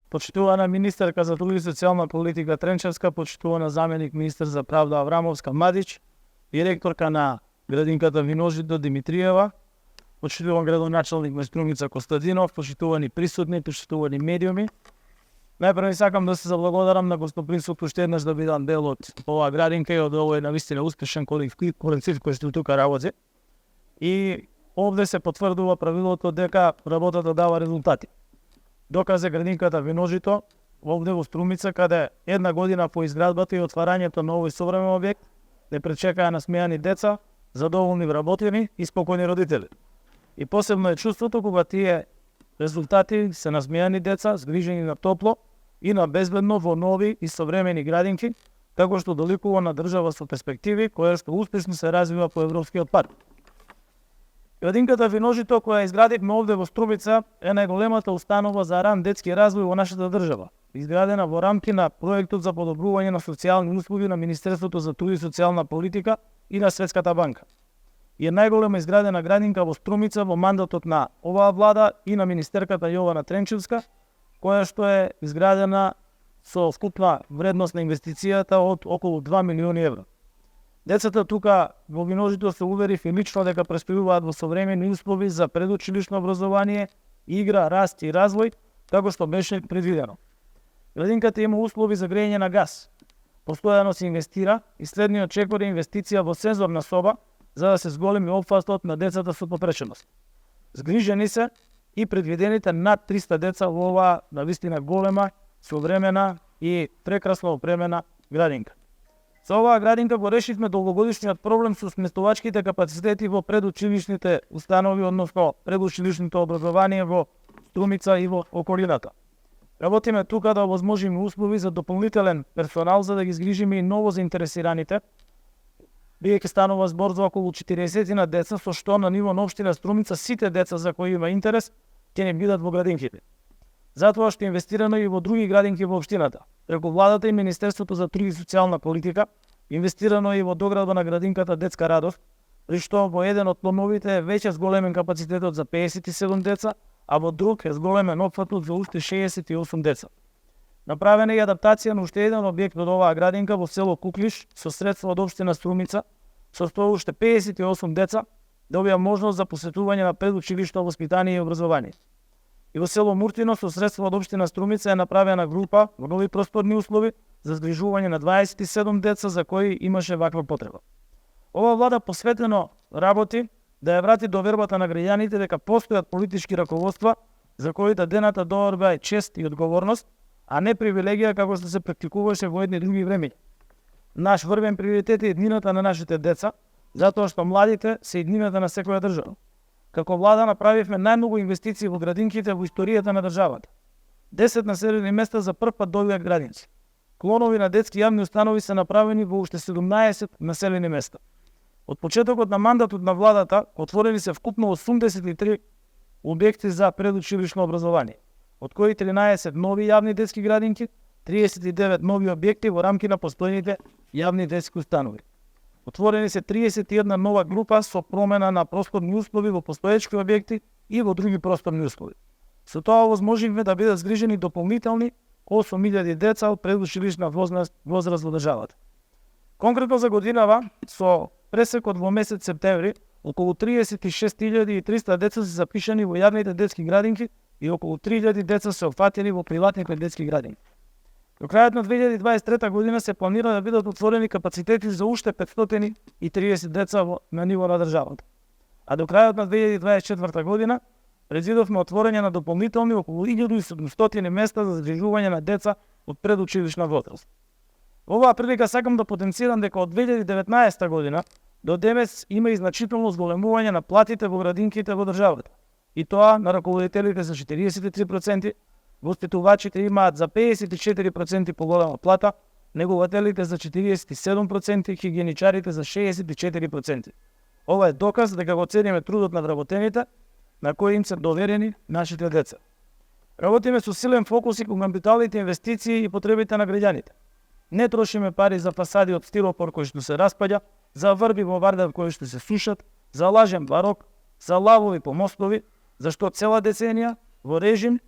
почитувана министерка за труд и социјална политика Тренчевска, почитувана заменик министер за правда Аврамовска Мадич, директорка на градинката Виножито Димитриева, почитуван градоначалник Струмица Костадинов, почитувани присутни, почитувани медиуми. Најпрво сакам да се заблагодарам на гостопримството уште еднаш да бидам дел од оваа градинка и од овој навистина успешен колектив кој што тука работи. И овде се потврдува правилото дека работата дава резултати. Доказ е градинката Виножито, овде во Струмица, каде една година по изградбата и отварањето на овој современ објект не пречекаа насмејани деца, задоволни вработени и спокојни родители. И посебно е чувството кога тие резултати се насмејани деца, згрижени на топло и на безбедно во нови и современи градинки, како што доликува на држава со перспективи, која што успешно се развива по европскиот пат. Градинката Виножито, која изградивме овде во Струмица, е најголемата установа за ран детски развој во нашата држава, изградена во рамки на проектот за подобрување на социјални услуги на Министерството за труд и социјална политика и на Светската банка. И е најголема изградена градинка во Струмица во мандатот на оваа влада и на министерката Јована Тренчевска, која што е изградена со вкупна вредност на инвестицијата од околу 2 милиони евра. Децата тука во Виножито се уверив и лично дека престојуваат во современи услови за предучилишно образование, игра, раст и развој, како што беше предвидено. Градинката има услови за грејење на газ. Постојано се инвестира и следниот чекор е инвестиција во сензорна соба, за да се зголеми опфатот на децата со попреченост. Згрижени се и предвидените над 300 деца во оваа навистина голема, современа и прекрасно опремена градинка. Со оваа градинка го решивме долгогодишниот проблем со сместувачките капацитети во предучилишните установи, односно предучилишното образование во Струмица и во околината. Работиме тука да овозможиме услови за дополнителен персонал за да ги згрижиме и ново заинтересираните, бидејќи станува збор за околу 40 на деца, со што на ниво на општина Струмица сите деца за кои има интерес ќе не бидат во градинките. Затоа што е инвестирано и во други градинки во општината. Преку владата и Министерството за труд и социјална политика, инвестирано и во доградба на градинката Детска радост, при што во еден од плановите е веќе зголемен капацитетот за 57 деца, а во друг е зголемен опфатот за уште 68 деца. Направена е адаптација на уште еден објект од оваа градинка во село Куклиш со средства од општина Струмица, со што уште 58 деца добија можност за посетување на предучилишно воспитание и образование. И во село Муртино со средства од општина Струмица е направена група во нови просторни услови за згрижување на 27 деца за кои имаше ваква потреба. Ова влада посветено работи да ја врати довербата на граѓаните дека постојат политички раководства за кои дената доверба е чест и одговорност, а не привилегија како што се практикуваше во едни други времења. Наш врвен приоритет е еднината на нашите деца, затоа што младите се еднината на секоја држава. Како влада направивме најмногу инвестиции во градинките во историјата на државата. 10 населени места за прв пат добија градинци. Клонови на детски јавни установи се направени во уште 17 населени места. Од почетокот на мандатот на владата отворени се вкупно 83 објекти за предучилишно образование, од кои 13 нови јавни детски градинки, 39 нови објекти во рамки на постојните јавни детски установи. Отворени се 31 нова група со промена на просторни услови во постоечки објекти и во други просторни услови. Со тоа овозможивме да бидат згрижени дополнителни 8.000 деца од предучилишна возраст во државата. Конкретно за годинава, со пресекот во месец септември, околу 36.300 деца се запишани во јавните детски градинки и околу 3.000 деца се опфатени во приватните детски градинки. До крајот на 2023 година се планира да бидат отворени капацитети за уште 530 деца на ниво на државата. А до крајот на 2024 година предвидовме отворање на дополнителни околу 1700 места за згрижување на деца од предучилишна возраст. Во оваа прилика сакам да потенцирам дека од 2019 година до денес има и значително зголемување на платите во градинките во државата. И тоа на раководителите за 43%, воспитувачите имаат за 54% поголема плата, негователите за 47%, хигиеничарите за 64%. Ова е доказ дека го цениме трудот на вработените, на кои им се доверени нашите деца. Работиме со силен фокус и кон капиталните инвестиции и потребите на граѓаните. Не трошиме пари за фасади од стилопор кои што се распаѓа, за врби во вардар кои што се сушат, за лажен барок, за лавови по мостови, зашто цела деценија во режим,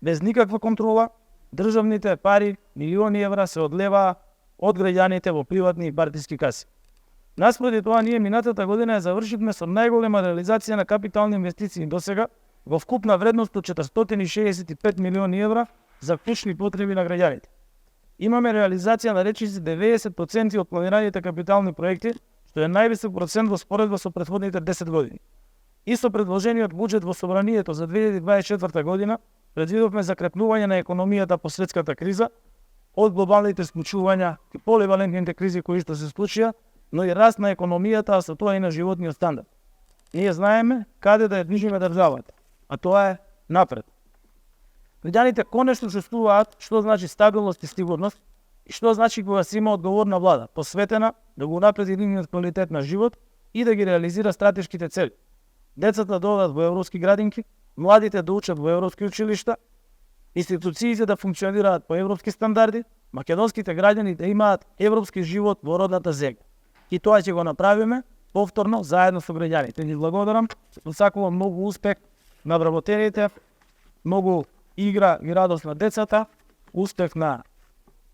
без никаква контрола, државните пари, милиони евра се одлеваа од граѓаните во приватни и партиски каси. Наспроти тоа, ние минатата година ја завршивме со најголема реализација на капитални инвестиции досега во вкупна вредност од 465 милиони евра за клучни потреби на граѓаните. Имаме реализација на речиси 90% од планираните капитални проекти, што е највисок процент во споредба со претходните 10 години. И со предложениот буџет во собранието за 2024 година предвидовме закрепнување на економијата по светската криза, од глобалните склучувања и поливалентните кризи кои што се случија, но и раст на економијата, а со тоа и на животниот стандард. Ние знаеме каде да ја движиме државата, а тоа е напред. Граѓаните конечно чувствуваат што значи стабилност и сигурност и што значи кога се има одговорна влада, посветена да го унапреди нивниот квалитет на живот и да ги реализира стратешките цели. Децата да одат во европски градинки, младите да учат во европски училишта, институциите да функционираат по европски стандарди, македонските граѓани да имаат европски живот во родната земја. И тоа ќе го направиме повторно заедно со граѓаните. Ви благодарам, посакувам многу успех на вработените, многу игра и радост на децата, успех на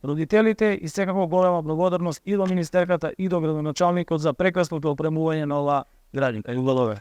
родителите и секако голема благодарност и до министерката и до градоначалникот за прекрасното опремување на оваа градинка. Ви благодарам.